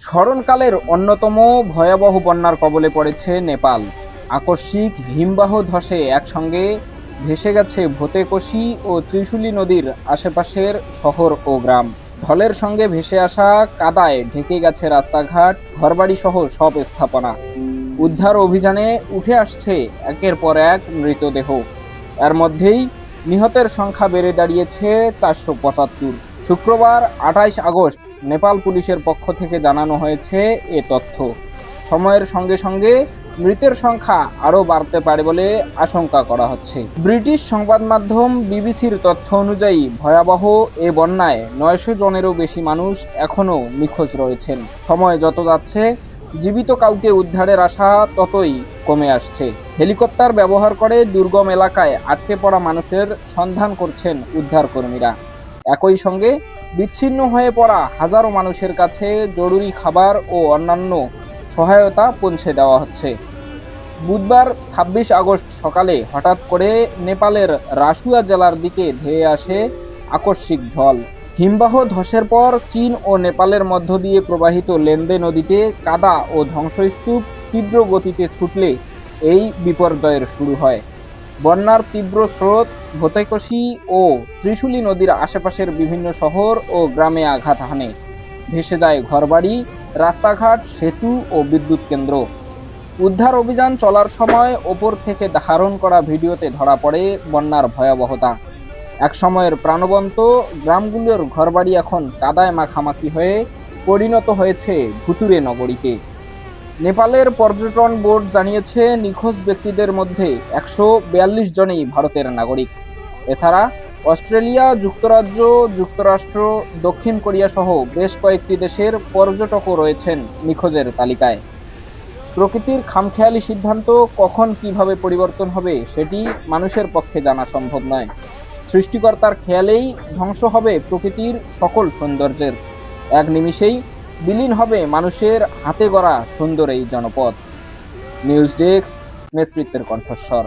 স্মরণকালের অন্যতম ভয়াবহ বন্যার কবলে পড়েছে নেপাল। আকস্মিক হিমবাহ ধসে একসঙ্গে ভেসে গেছে ভোতেকোশি ও ত্রিশুলি নদীর আশেপাশের শহর ও গ্রাম। ঢলের সঙ্গে ভেসে আসা কাদায় ঢেকে গেছে রাস্তাঘাট, ঘরবাড়ি সহ সব স্থাপনা। উদ্ধার অভিযানে উঠে আসছে একের পর এক মৃতদেহ। এর মধ্যেই নিহতের সংখ্যা বেড়ে দাঁড়িয়েছে 475। শুক্রবার 28 আগস্ট নেপাল পুলিশের পক্ষ থেকে জানানো হয়েছে এ তথ্য। সময়ের সঙ্গে সঙ্গে মৃতের সংখ্যা আরও বাড়তে পারে বলে আশঙ্কা করা হচ্ছে। ব্রিটিশ সংবাদ মাধ্যম বিবিসির তথ্য অনুযায়ী ভয়াবহ এ বন্যায় 900 জনেরও বেশি মানুষ এখনও নিখোঁজ রয়েছেন। সময় যত যাচ্ছে জীবিত কাউকে উদ্ধারের আশা ততই কমে আসছে। হেলিকপ্টার ব্যবহার করে দুর্গম এলাকায় আটকে পড়া মানুষের সন্ধান করছেন উদ্ধারকর্মীরা। একই সঙ্গে বিচ্ছিন্ন হয়ে পড়া হাজারো মানুষের কাছে জরুরি খাবার ও অন্যান্য সহায়তা পৌঁছে দেওয়া হচ্ছে। বুধবার 26 আগস্ট সকালে হঠাৎ করে নেপালের রাসুয়া জেলার দিকে ধেয়ে আসে আকস্মিক ঢল। হিমবাহ ধসের পর চীন ও নেপালের মধ্য দিয়ে প্রবাহিত লেন্দে নদীতে কাদা ও ধ্বংসস্তূপ তীব্র গতিতে ছুটলে এই বিপর্যয়ের শুরু হয়। বন্যার তীব্র স্রোত ভোতেকোশি ও ত্রিশুলি নদীর আশেপাশের বিভিন্ন শহর ও গ্রামে আঘাত হানে। ভেসে যায় ঘরবাড়ি, রাস্তাঘাট, সেতু ও বিদ্যুৎ কেন্দ্র। উদ্ধার অভিযান চলার সময় ওপর থেকে ধারণ করা ভিডিওতে ধরা পড়ে বন্যার ভয়াবহতা। এক সময়ের প্রাণবন্ত গ্রামগুলোর ঘরবাড়ি এখন কাদায় মাখামাখি হয়ে পরিণত হয়েছে ভুতুড়ে নগরীতে। নেপালের পর্যটন বোর্ড জানিয়েছে নিখোঁজ ব্যক্তিদের মধ্যে 142 জনই ভারতের নাগরিক। এছাড়া অস্ট্রেলিয়া, যুক্তরাজ্য, যুক্তরাষ্ট্র, দক্ষিণ কোরিয়া সহ বেশ কয়েকটি দেশের পর্যটকও রয়েছেন নিখোঁজের তালিকায়। প্রকৃতির খামখেয়ালি সিদ্ধান্ত কখন কিভাবে পরিবর্তন হবে সেটি মানুষের পক্ষে জানা সম্ভব নয়। সৃষ্টিকর্তার খেয়ালেই ধ্বংস হবে প্রকৃতির সকল সৌন্দর্যের। এক নিমিষেই বিলীন হবে মানুষের হাতে গড়া সুন্দর এই জনপদ। নিউজ ডেস্ক, নেতৃত্বের কণ্ঠস্বর।